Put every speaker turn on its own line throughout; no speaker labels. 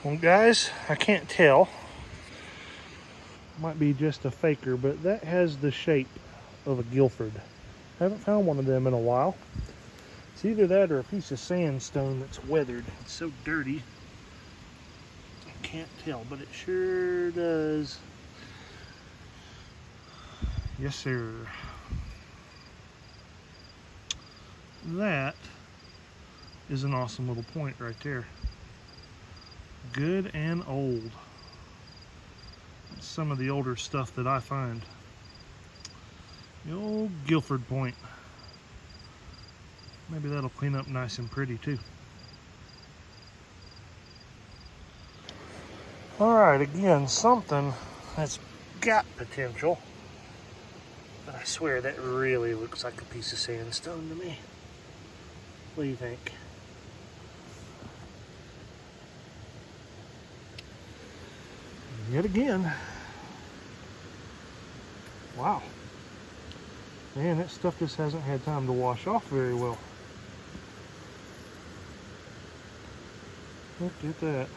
Well, guys, I can't tell. Might be just a faker, but that has the shape of a Guilford. Haven't found one of them in a while. It's either that or a piece of sandstone that's weathered. It's so dirty. I can't tell, but it sure does. Yes, sir. That is an awesome little point right there. Good and old. That's some of the older stuff that I find. The old Guilford point. Maybe that'll clean up nice and pretty too. Alright, again, something that's got potential. But I swear that really looks like a piece of sandstone to me. What do you think? Yet again. Wow. Man, that stuff just hasn't had time to wash off very well. Look at that.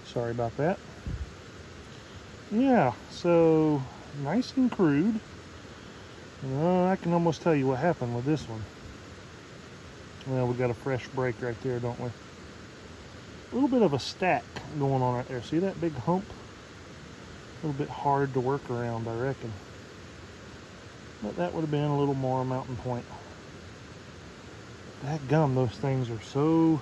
Sorry about that. Yeah, so nice and crude. I can almost tell you what happened with this one. Well, we got a fresh break right there, don't we? A little bit of a stack going on right there. See that big hump? A little bit hard to work around, I reckon. But that would have been a little more mountain point. Dadgum, those things are so...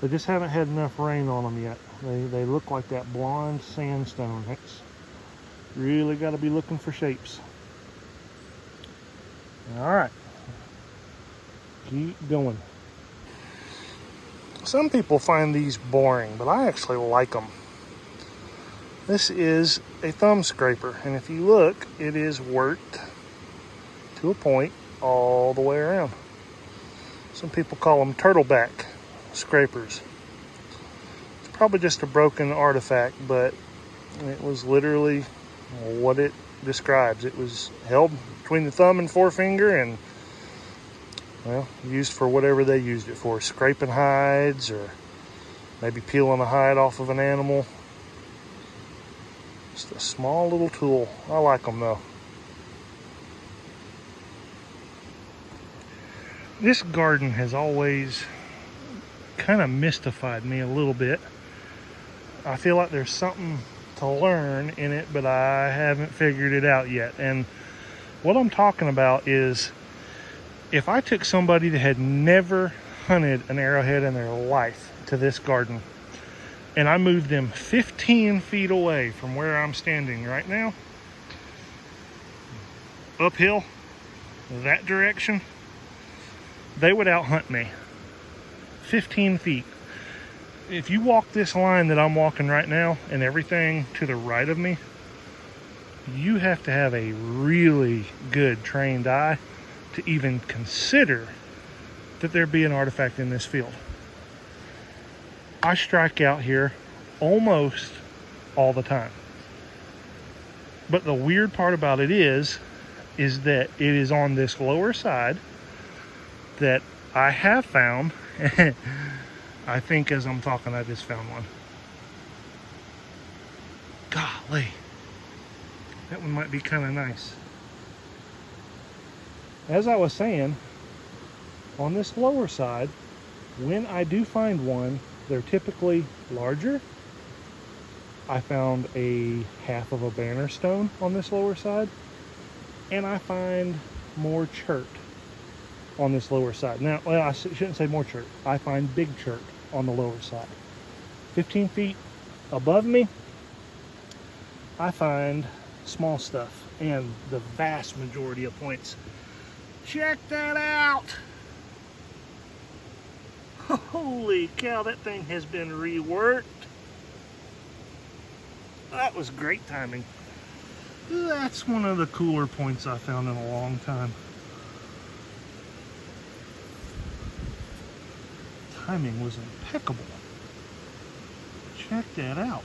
They just haven't had enough rain on them yet. They look like that blonde sandstone. That's really got to be looking for shapes. Alright. Keep going. Some people find these boring, but I actually like them. This is a thumb scraper, and if you look, it is worked to a point all the way around. Some people call them turtleback scrapers. It's probably just a broken artifact, but it was literally what it describes. It was held between the thumb and forefinger and, well, used for whatever they used it for. Scraping hides or maybe peeling a hide off of an animal. Just a small little tool. I like them though. This garden has always kind of mystified me a little bit. I feel like there's something to learn in it, but I haven't figured it out yet. And what I'm talking about is if I took somebody that had never hunted an arrowhead in their life to this garden and I moved them 15 feet away from where I'm standing right now, uphill, that direction, they would out-hunt me. 15 feet. If you walk this line that I'm walking right now and everything to the right of me, you have to have a really good trained eye to even consider that there be an artifact in this field. I strike out here almost all the time. But the weird part about it is that it is on this lower side that I have found. I think as I'm talking, I just found one. Golly. That one might be kind of nice. As I was saying, on this lower side, when I do find one, they're typically larger. I found a half of a banner stone on this lower side, and I find more chert on this lower side. Now, well, I shouldn't say more chert. I find big chert on the lower side. 15 feet above me, I find small stuff, and the vast majority of points. Check that out! Holy cow, that thing has been reworked. That was great timing. That's one of the cooler points I found in a long time. Timing was impeccable. Check that out.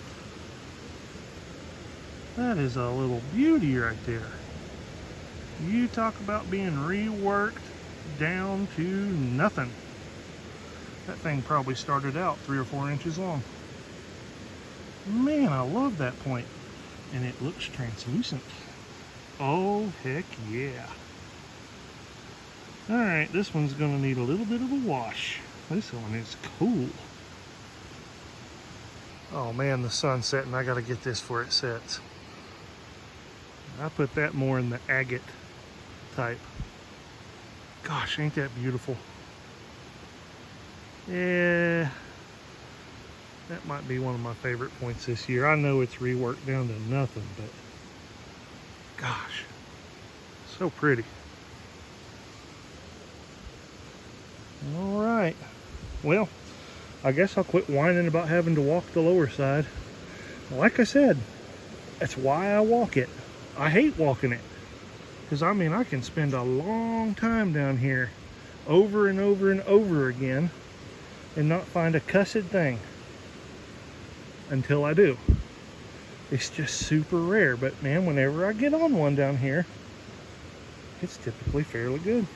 That is a little beauty right there. You talk about being reworked down to nothing. That thing probably started out 3 or 4 inches long. Man, I love that point. And it looks translucent. Oh, heck yeah. Alright, this one's going to need a little bit of a wash. This one is cool. Oh man, the sun's setting. I got to get this before it sets. I put that more in the agate type. Gosh, ain't that beautiful? Yeah, that might be one of my favorite points this year. I know it's reworked down to nothing, but gosh, so pretty. All right, well, I guess I'll quit whining about having to walk the lower side. Like I said, that's why I walk it. I hate walking it, because I mean, I can spend a long time down here over and over and over again and not find a cussed thing until I do. It's just super rare, but man, whenever I get on one down here, it's typically fairly good.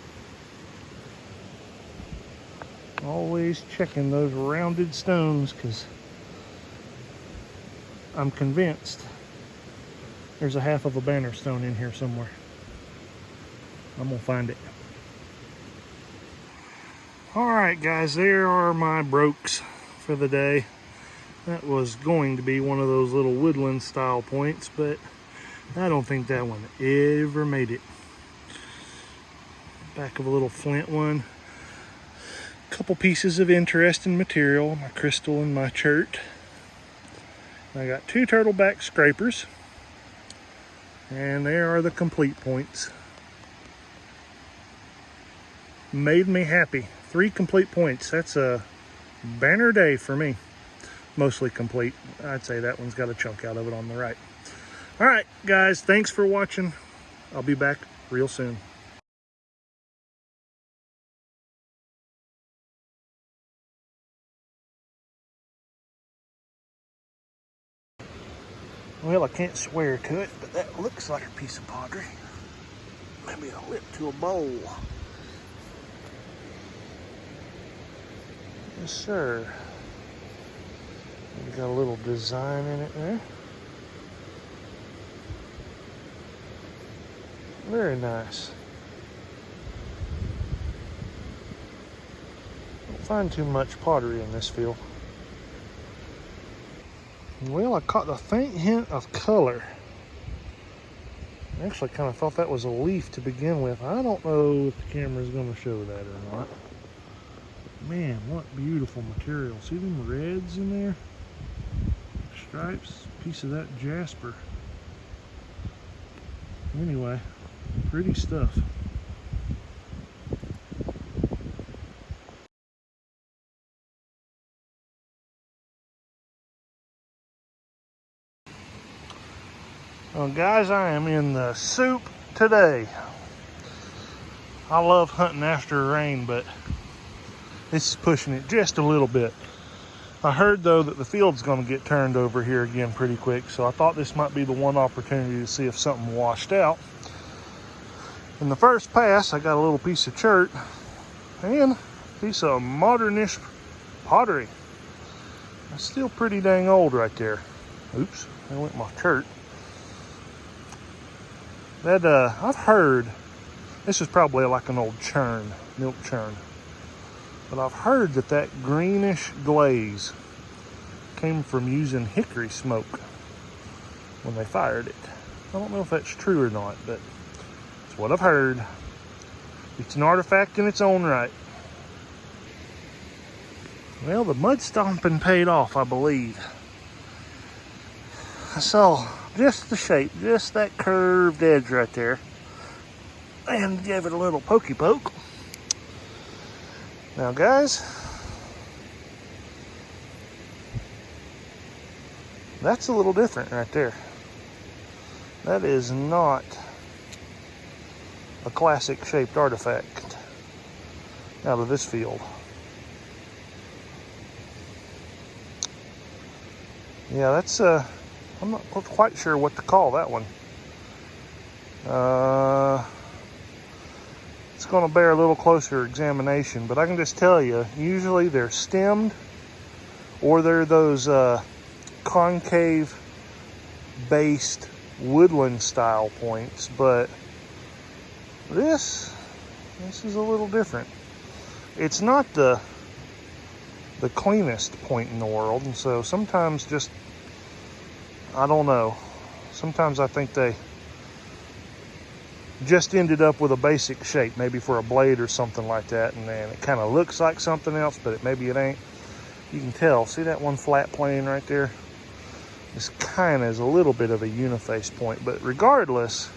Always checking those rounded stones, because I'm convinced there's a half of a banner stone in here somewhere. I'm gonna find it. Alright guys, there are my brokes for the day. That was going to be one of those little woodland style points, but I don't think that one ever made it. Back of a little flint one. Couple pieces of interesting material, my crystal and my chert. I got 2 turtleback scrapers, and there are the complete points. Made me happy. 3 complete points. That's a banner day for me. Mostly complete. I'd say that one's got a chunk out of it on the right. All right, guys, thanks for watching. I'll be back real soon. Well, I can't swear to it, but that looks like a piece of pottery. Maybe a lip to a bowl. Yes, sir. We got a little design in it there. Very nice. Don't find too much pottery in this field. Well, I caught the faint hint of color. I actually kind of thought that was a leaf to begin with. I don't know if the camera's going to show that or not. Man, what beautiful material. See them reds in there? Stripes, piece of that jasper. Anyway, pretty stuff. Well, guys, I am in the soup today. I love hunting after rain, but this is pushing it just a little bit. I heard, though, that the field's going to get turned over here again pretty quick, so I thought this might be the one opportunity to see if something washed out. In the first pass, I got a little piece of chert and a piece of modernish pottery. That's still pretty dang old right there. Oops, there went my chert. That, I've heard, this is probably like an old churn, milk churn. But I've heard that that greenish glaze came from using hickory smoke when they fired it. I don't know if that's true or not, but it's what I've heard. It's an artifact in its own right. Well, the mud stomping paid off, I believe. I saw just the shape, just that curved edge right there, and gave it a little pokey poke. Now, guys, that's a little different right there. That is not a classic shaped artifact out of this field. Yeah, that's I'm not quite sure what to call that one. It's It's going to bear a little closer examination, but I can just tell you, usually they're stemmed or they're those concave based woodland style points, but this is a little different. It's not the cleanest point in the world, and so sometimes just, I don't know, sometimes I think they just ended up with a basic shape, maybe for a blade or something like that, and then it kind of looks like something else, but maybe it ain't. You can tell, see that one flat plane right there? This kind of is a little bit of a uniface point, but regardless,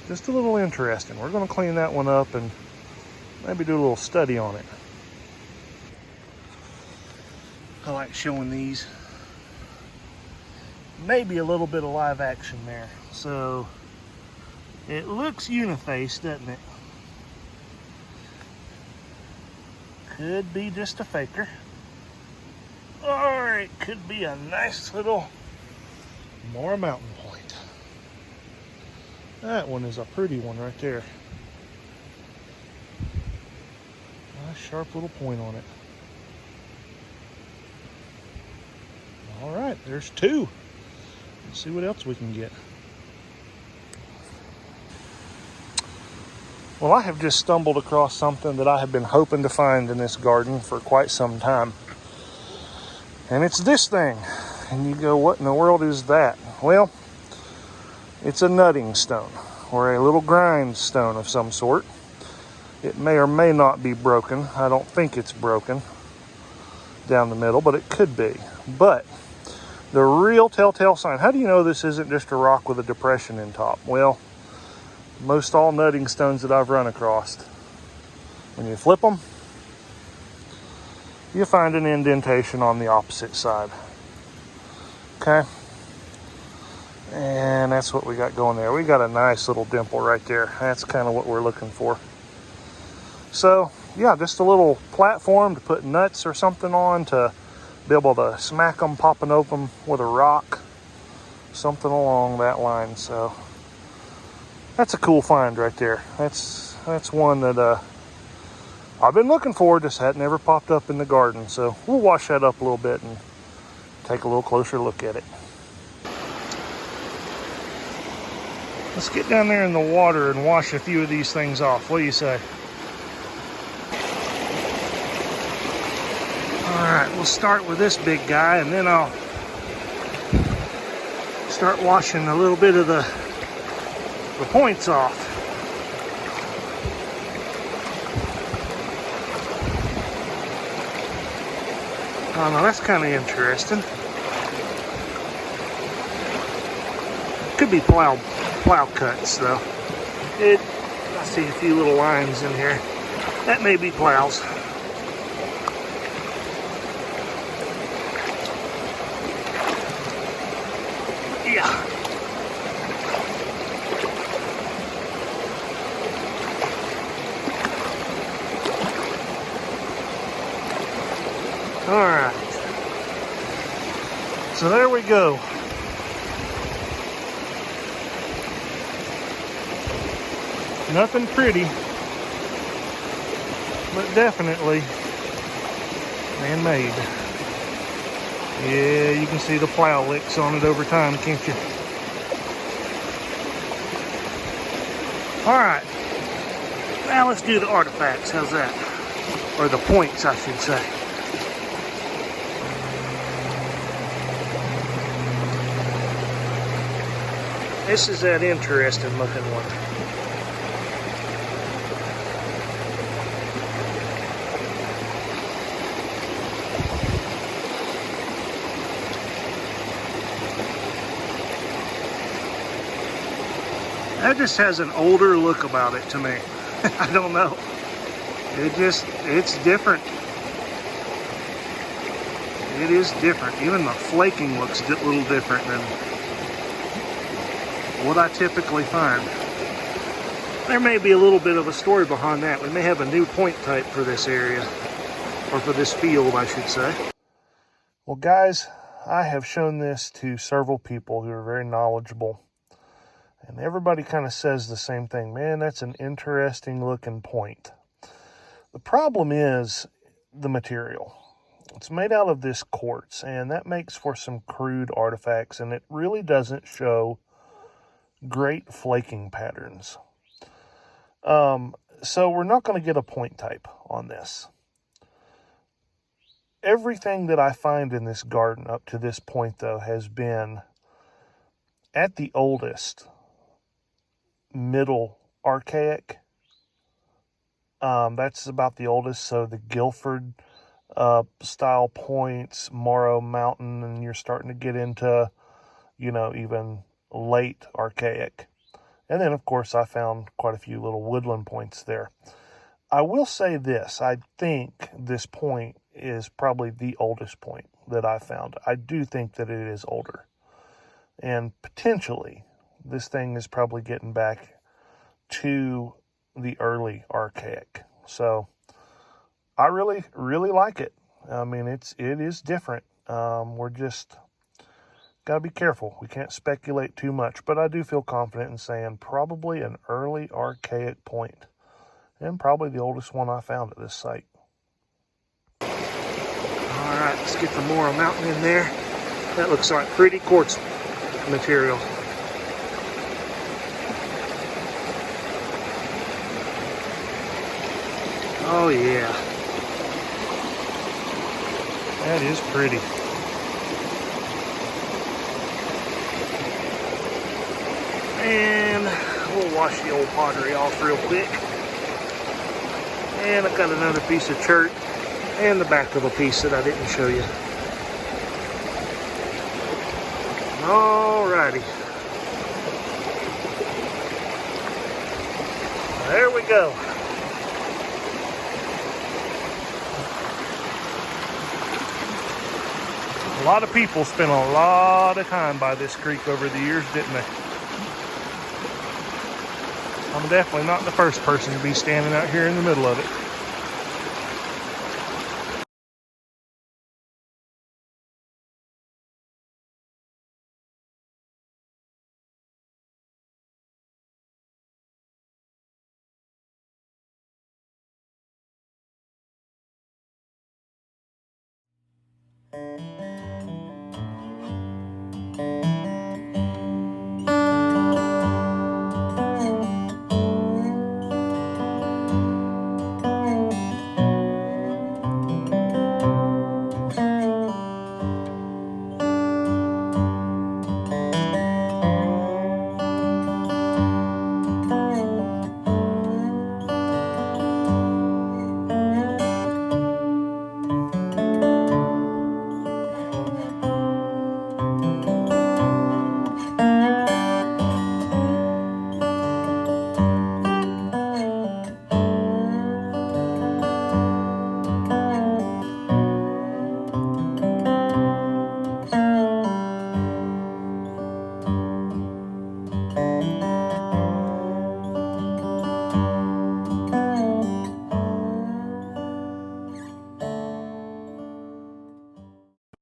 just a little interesting. We're going to clean that one up and maybe do a little study on it. I like showing these. Maybe a little bit of live action there. So it looks uniface, doesn't it? Could be just a faker. Or it could be a nice little more mountain point. That one is a pretty one right there. Nice sharp little point on it. All right, there's two. Let's see what else we can get. Well, I have just stumbled across something that I have been hoping to find in this garden for quite some time. And it's this thing. And you go, what in the world is that? Well, it's a nutting stone, or a little grindstone of some sort. It may or may not be broken. I don't think it's broken down the middle, but it could be. But the real telltale sign, how do you know this isn't just a rock with a depression in top? Well, most all nutting stones that I've run across, when you flip them, you find an indentation on the opposite side. Okay? And that's what we got going there. We got a nice little dimple right there. That's kind of what we're looking for. So, yeah, just a little platform to put nuts or something on to be able to smack them, popping open with a rock. Something along that line. So, that's a cool find right there. That's one that I've been looking for, just had never popped up in the garden. So, we'll wash that up a little bit and take a little closer look at it. Let's get down there in the water and wash a few of these things off. What do you say? Alright, we'll start with this big guy, and then I'll start washing a little bit of the points off. Oh no, that's kind of interesting. Could be plow cuts though. I see a few little lines in here. That may be plows. Yeah. All right. So there we go. Nothing pretty, but definitely man-made. Yeah, you can see the plow licks on it over time, can't you? All right, now let's do the artifacts. How's that? Or the points, I should say. This is that interesting looking one. That just has an older look about it to me. I don't know. It's different. It is different. Even the flaking looks a little different than what I typically find. There may be a little bit of a story behind that. We may have a new point type for this area, or for this field, I should say. Well, guys, I have shown this to several people who are very knowledgeable. And everybody kind of says the same thing. Man, that's an interesting looking point. The problem is the material. It's made out of this quartz, and that makes for some crude artifacts, and it really doesn't show great flaking patterns. So we're not going to get a point type on this. Everything that I find in this garden up to this point, though, has been at the oldest middle archaic. That's about the oldest. So the Guilford style points, Morrow Mountain, and you're starting to get into, even late archaic. And then, of course, I found quite a few little woodland points there. I will say this. I think this point is probably the oldest point that I found. I do think that it is older. And potentially, this thing is probably getting back to the early archaic. So, I really, really like it. I mean, it is different. We're just got to be careful. We can't speculate too much, but I do feel confident in saying probably an early archaic point, and probably the oldest one I found at this site. All right, let's get the Morrow Mountain in there. That looks like pretty quartz material. Oh yeah, that is pretty. And we'll wash the old pottery off real quick. And I've got another piece of chert and the back of a piece that I didn't show you. Alrighty. There we go. A lot of people spent a lot of time by this creek over the years, didn't they? I'm definitely not the first person to be standing out here in the middle of it.